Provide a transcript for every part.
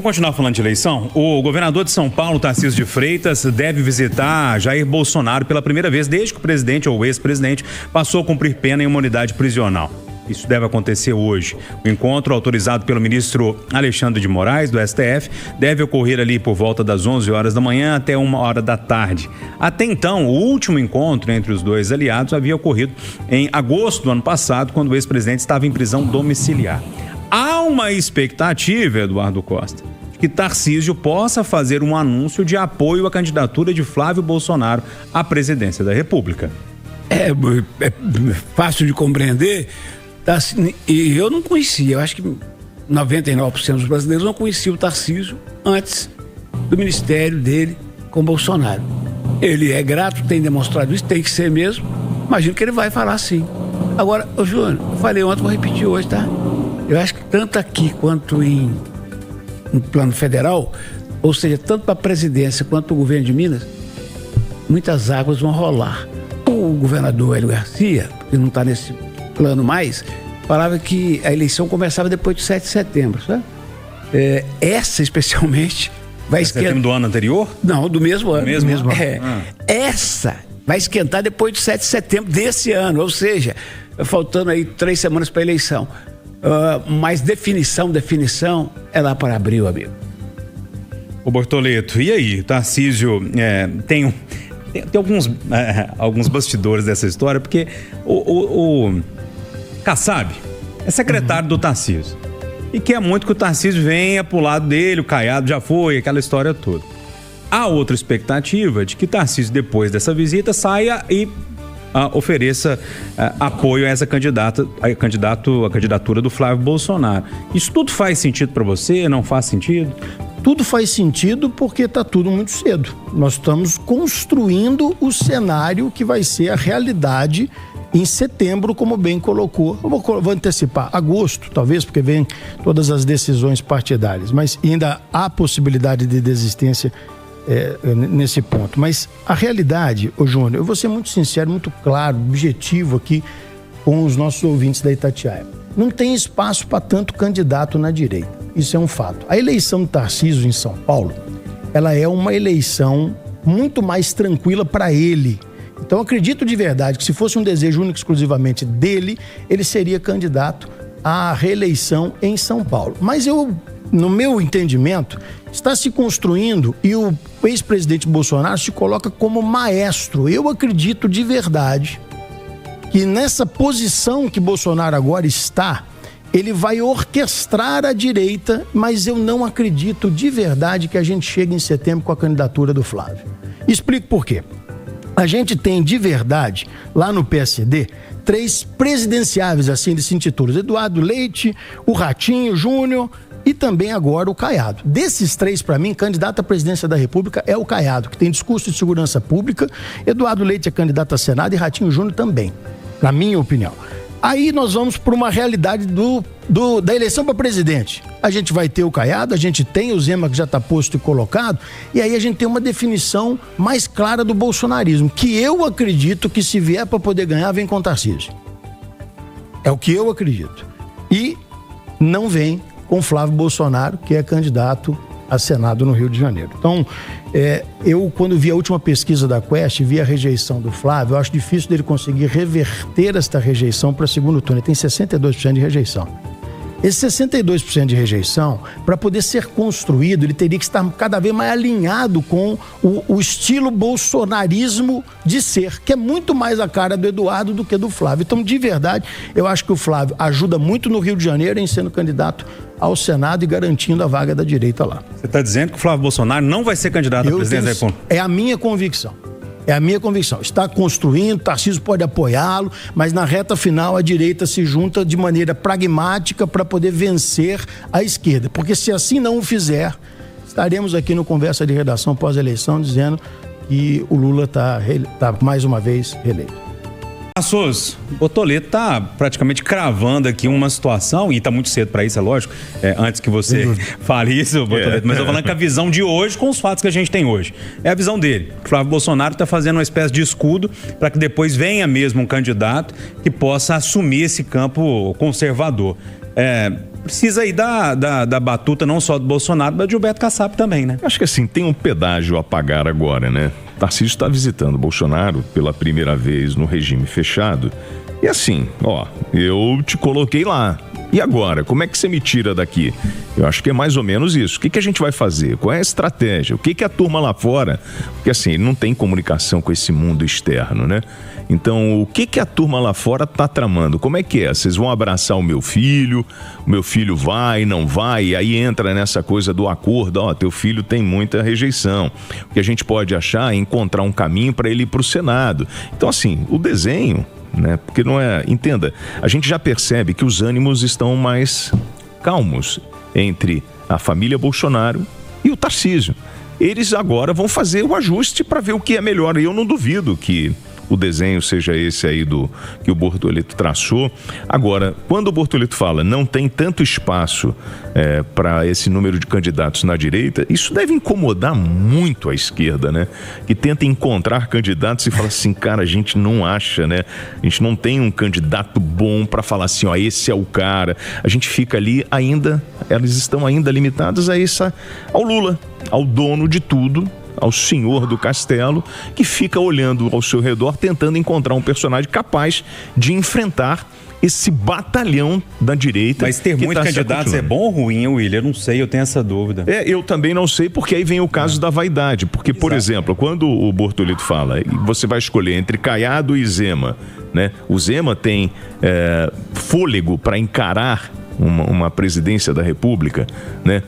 Vamos continuar falando de eleição? O governador de São Paulo, Tarcísio de Freitas, deve visitar Jair Bolsonaro pela primeira vez desde que o presidente ou o ex-presidente passou a cumprir pena em uma unidade prisional. Isso deve acontecer hoje. O encontro, autorizado pelo ministro Alexandre de Moraes, do STF, deve ocorrer ali por volta das 11 horas da manhã até 1 hora da tarde. Até então, o último encontro entre os dois aliados havia ocorrido em agosto do ano passado, quando o ex-presidente estava em prisão domiciliar. Há uma expectativa, Eduardo Costa, de que Tarcísio possa fazer um anúncio de apoio à candidatura de Flávio Bolsonaro à presidência da República. É fácil de compreender. E eu não conhecia, eu acho que 99% dos brasileiros não conheciam o Tarcísio antes do ministério dele com Bolsonaro. Ele é grato, tem demonstrado isso, tem que ser mesmo. Imagino que ele vai falar sim. Agora, Júnior, eu falei ontem, vou repetir hoje, tá? Eu acho que tanto aqui quanto em plano federal, ou seja, tanto para a presidência quanto o governo de Minas, muitas águas vão rolar. O governador Hélio Garcia, que não está nesse plano mais, falava que a eleição começava depois de 7 de setembro, sabe? Essa especialmente vai esquentar. Setembro do ano anterior? Não, do mesmo ano. Do mesmo ano. Essa vai esquentar depois de 7 de setembro desse ano, ou seja, faltando aí 3 semanas para a eleição. Mas definição é lá para abril, amigo. Ô Bortoleto, e aí? Tarcísio tem alguns bastidores dessa história, porque o Kassab é secretário do Tarcísio e quer muito que o Tarcísio venha pro lado dele, o Caiado já foi, aquela história toda. Há outra expectativa de que Tarcísio, depois dessa visita, saia e ofereça apoio a essa candidatura do Flávio Bolsonaro. Isso tudo faz sentido para você? Não faz sentido? Tudo faz sentido porque está tudo muito cedo. Nós estamos construindo o cenário que vai ser a realidade em setembro, como bem colocou. Eu vou antecipar, agosto, talvez, porque vem todas as decisões partidárias, mas ainda há possibilidade de desistência nesse ponto. Mas a realidade, Júnior, eu vou ser muito sincero, muito claro, objetivo aqui com os nossos ouvintes da Itatiaia. Não tem espaço para tanto candidato na direita. Isso é um fato. A eleição do Tarcísio em São Paulo, ela é uma eleição muito mais tranquila para ele. Então, eu acredito de verdade que se fosse um desejo único exclusivamente dele, ele seria candidato à reeleição em São Paulo. Mas no meu entendimento, está se construindo e o ex-presidente Bolsonaro se coloca como maestro. Eu acredito de verdade que nessa posição que Bolsonaro agora está, ele vai orquestrar a direita, mas eu não acredito de verdade que a gente chegue em setembro com a candidatura do Flávio. Explico por quê. A gente tem de verdade, lá no PSD, 3 presidenciáveis, assim eles se intitulam: Eduardo Leite, o Ratinho Júnior e também agora o Caiado. Desses 3, para mim, candidato à presidência da República é o Caiado, que tem discurso de segurança pública. Eduardo Leite é candidato a Senado e Ratinho Júnior também, na minha opinião. Aí nós vamos para uma realidade da eleição para presidente. A gente vai ter o Caiado, a gente tem o Zema, que já está posto e colocado, e aí a gente tem uma definição mais clara do bolsonarismo, que eu acredito que, se vier para poder ganhar, vem com o Tarcísio. É o que eu acredito. E não vem com Flávio Bolsonaro, que é candidato a Senado no Rio de Janeiro. Então, eu, quando vi a última pesquisa da Quest, vi a rejeição do Flávio, eu acho difícil dele conseguir reverter esta rejeição para segundo turno. Ele tem 62% de rejeição. Esse 62% de rejeição, para poder ser construído, ele teria que estar cada vez mais alinhado com o estilo bolsonarismo de ser, que é muito mais a cara do Eduardo do que do Flávio. Então, de verdade, eu acho que o Flávio ajuda muito no Rio de Janeiro em sendo candidato ao Senado e garantindo a vaga da direita lá. Você está dizendo que o Flávio Bolsonaro não vai ser candidato à presidência da República? É a minha convicção. É a minha convicção. Está construindo, Tarcísio pode apoiá-lo, mas na reta final a direita se junta de maneira pragmática para poder vencer a esquerda. Porque se assim não o fizer, estaremos aqui no Conversa de Redação pós-eleição dizendo que o Lula está mais uma vez reeleito. Passos, o Bortoleto está praticamente cravando aqui uma situação, e está muito cedo para isso, é lógico, antes que você fale isso, Bortoleto, mas eu falando que a visão de hoje com os fatos que a gente tem hoje. É a visão dele. O Flávio Bolsonaro está fazendo uma espécie de escudo para que depois venha mesmo um candidato que possa assumir esse campo conservador. precisa aí da batuta não só do Bolsonaro, mas de Gilberto Kassab também, né? Acho que assim, tem um pedágio a pagar agora, né? Tarcísio está visitando Bolsonaro pela primeira vez no regime fechado. E assim, eu te coloquei lá. E agora, como é que você me tira daqui? Eu acho que é mais ou menos isso. O que a gente vai fazer? Qual é a estratégia? O que a turma lá fora... Porque assim, ele não tem comunicação com esse mundo externo, né? Então, o que a turma lá fora tá tramando? Como é que é? Vocês vão abraçar o meu filho vai, não vai, e aí entra nessa coisa do acordo, teu filho tem muita rejeição. O que a gente pode achar é encontrar um caminho para ele ir para o Senado. Então, assim, o desenho... né? Porque não é... Entenda, a gente já percebe que os ânimos estão mais calmos entre a família Bolsonaro e o Tarcísio. Eles agora vão fazer o ajuste para ver o que é melhor. E eu não duvido que o desenho seja esse aí que o Bortoleto traçou. Agora, quando o Bortoleto fala não tem tanto espaço para esse número de candidatos na direita, isso deve incomodar muito a esquerda, né? Que tenta encontrar candidatos e fala assim, cara, a gente não acha, né? A gente não tem um candidato bom para falar assim, esse é o cara. A gente fica ali ainda, elas estão ainda limitadas ao Lula, ao dono de tudo, ao senhor do castelo, que fica olhando ao seu redor, tentando encontrar um personagem capaz de enfrentar esse batalhão da direita. Mas ter muitos candidatos é bom ou ruim, William? Eu não sei, eu tenho essa dúvida. Eu também não sei, porque aí vem o caso da vaidade. Porque, por exemplo, quando o Bortoleto fala, você vai escolher entre Caiado e Zema, né? O Zema tem fôlego para encarar uma presidência da República, né?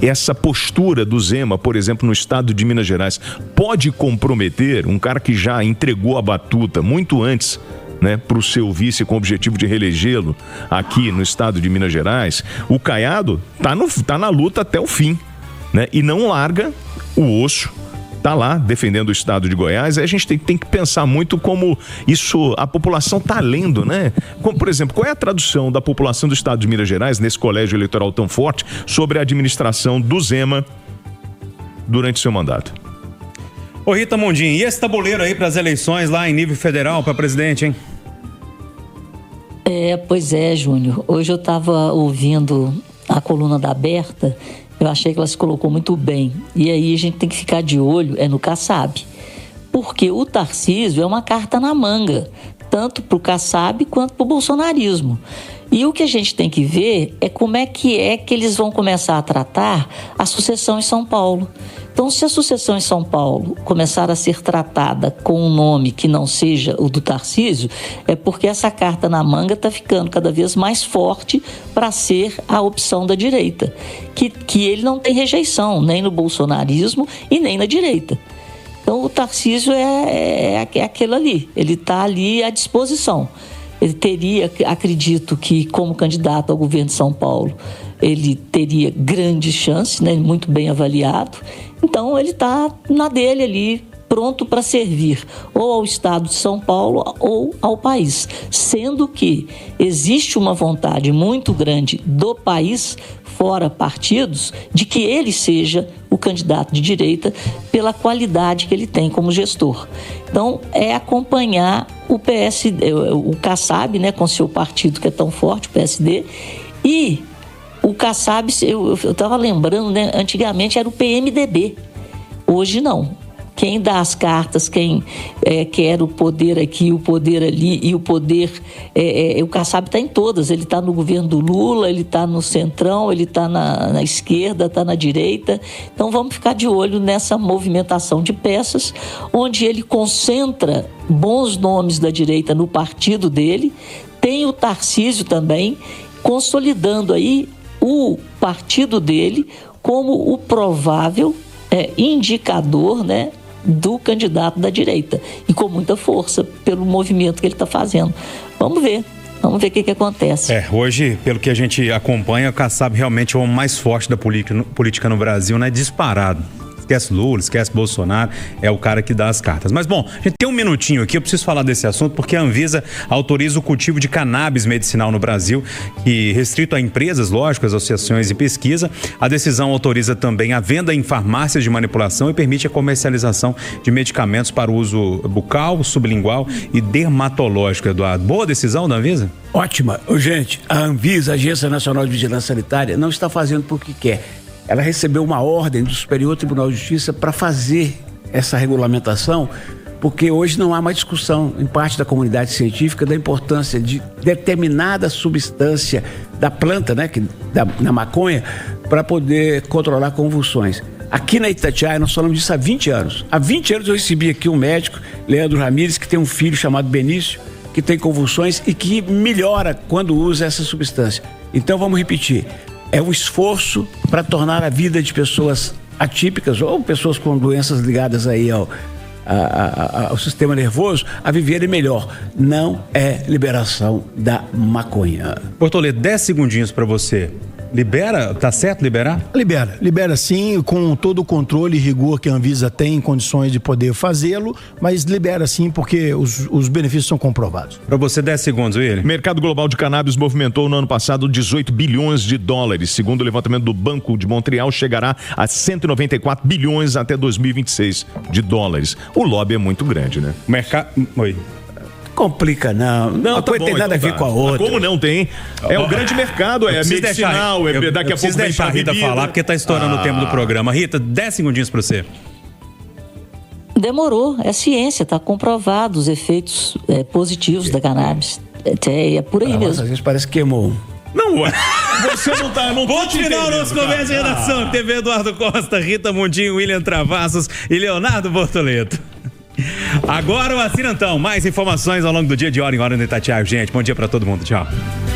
Essa postura do Zema, por exemplo, no estado de Minas Gerais, pode comprometer um cara que já entregou a batuta muito antes, né, para o seu vice com o objetivo de reelegê-lo aqui no estado de Minas Gerais. O Caiado tá na luta até o fim, né, e não larga o osso. Tá lá defendendo o estado de Goiás. Aí a gente tem que pensar muito como isso, a população tá lendo, né? Como, por exemplo, qual é a tradução da população do estado de Minas Gerais, nesse colégio eleitoral tão forte, sobre a administração do Zema durante seu mandato? Ô Rita Mundim, e esse tabuleiro aí para as eleições lá em nível federal para presidente, hein? Pois é, Júnior. Hoje eu estava ouvindo a coluna da Berta. Eu achei que ela se colocou muito bem. E aí a gente tem que ficar de olho no Kassab. Porque o Tarcísio é uma carta na manga, tanto para o Kassab quanto para o bolsonarismo. E o que a gente tem que ver é como é que eles vão começar a tratar a sucessão em São Paulo. Então, se a sucessão em São Paulo começar a ser tratada com um nome que não seja o do Tarcísio, é porque essa carta na manga está ficando cada vez mais forte para ser a opção da direita. Que ele não tem rejeição, nem no bolsonarismo e nem na direita. Então, o Tarcísio é aquele ali, ele está ali à disposição. Ele teria, acredito que como candidato ao governo de São Paulo, ele teria grandes chances, né, muito bem avaliado. Então ele está na dele ali, pronto para servir ou ao estado de São Paulo ou ao país. Sendo que existe uma vontade muito grande do país, fora partidos, de que ele seja o candidato de direita pela qualidade que ele tem como gestor. Então, é acompanhar o PSD, o Kassab, né, com seu partido que é tão forte, o PSD, e o Kassab, eu estava lembrando, né, antigamente era o PMDB, hoje não. Quem dá as cartas, quem quer o poder aqui, o poder ali e o poder... o Kassab está em todas. Ele está no governo do Lula, ele está no centrão, ele está na esquerda, está na direita. Então vamos ficar de olho nessa movimentação de peças, onde ele concentra bons nomes da direita no partido dele. Tem o Tarcísio também, consolidando aí o partido dele como o provável indicador, né, do candidato da direita, e com muita força pelo movimento que ele está fazendo. Vamos ver o que acontece. Hoje, pelo que a gente acompanha, o Kassab realmente é o mais forte da política no Brasil, né? Disparado. Esquece Lula, esquece Bolsonaro, é o cara que dá as cartas. Mas bom, a gente tem um minutinho aqui, eu preciso falar desse assunto porque a Anvisa autoriza o cultivo de cannabis medicinal no Brasil, que restrito a empresas, lógico, associações e pesquisa. A decisão autoriza também a venda em farmácias de manipulação e permite a comercialização de medicamentos para uso bucal, sublingual e dermatológico, Eduardo. Boa decisão da Anvisa? Ótima. Gente, a Anvisa, a Agência Nacional de Vigilância Sanitária, não está fazendo porque quer. Ela recebeu uma ordem do Superior Tribunal de Justiça para fazer essa regulamentação, porque hoje não há mais discussão em parte da comunidade científica da importância de determinada substância da planta, né, na maconha, para poder controlar convulsões. Aqui na Itatiaia nós falamos disso há 20 anos. Há 20 anos eu recebi aqui um médico, Leandro Ramires, que tem um filho chamado Benício, que tem convulsões e que melhora quando usa essa substância. Então vamos repetir. É um esforço para tornar a vida de pessoas atípicas ou pessoas com doenças ligadas aí ao sistema nervoso a viverem melhor. Não é liberação da maconha. Bortoleto, 10 segundinhos para você. Libera? Tá certo liberar? Libera sim, com todo o controle e rigor que a Anvisa tem em condições de poder fazê-lo, mas libera sim porque os benefícios são comprovados. Para você 10 segundos, William. O mercado global de cannabis movimentou no ano passado 18 bilhões de dólares. Segundo o levantamento do Banco de Montreal, chegará a 194 bilhões até 2026 de dólares. O lobby é muito grande, né? O mercado... Oi. Complica não Tá tem nada a ver com a outra. Como não tem? É o grande mercado, é medicinal, daqui a pouco vem deixar a Rita falar, porque tá estourando o tempo do programa. Rita, 10 segundinhos para você. Demorou, é ciência, tá comprovado os efeitos positivos da cannabis. É por aí mesmo. Às vezes parece que queimou. Não, você não tá... Ponto final, nosso Conversa de Redação. TV Eduardo Costa, Rita Mundinho, William Travassos e Leonardo Bortoleto. Agora o Assinantão. Mais informações ao longo do dia, de hora em hora no Itatiaia. Gente, bom dia pra todo mundo. Tchau.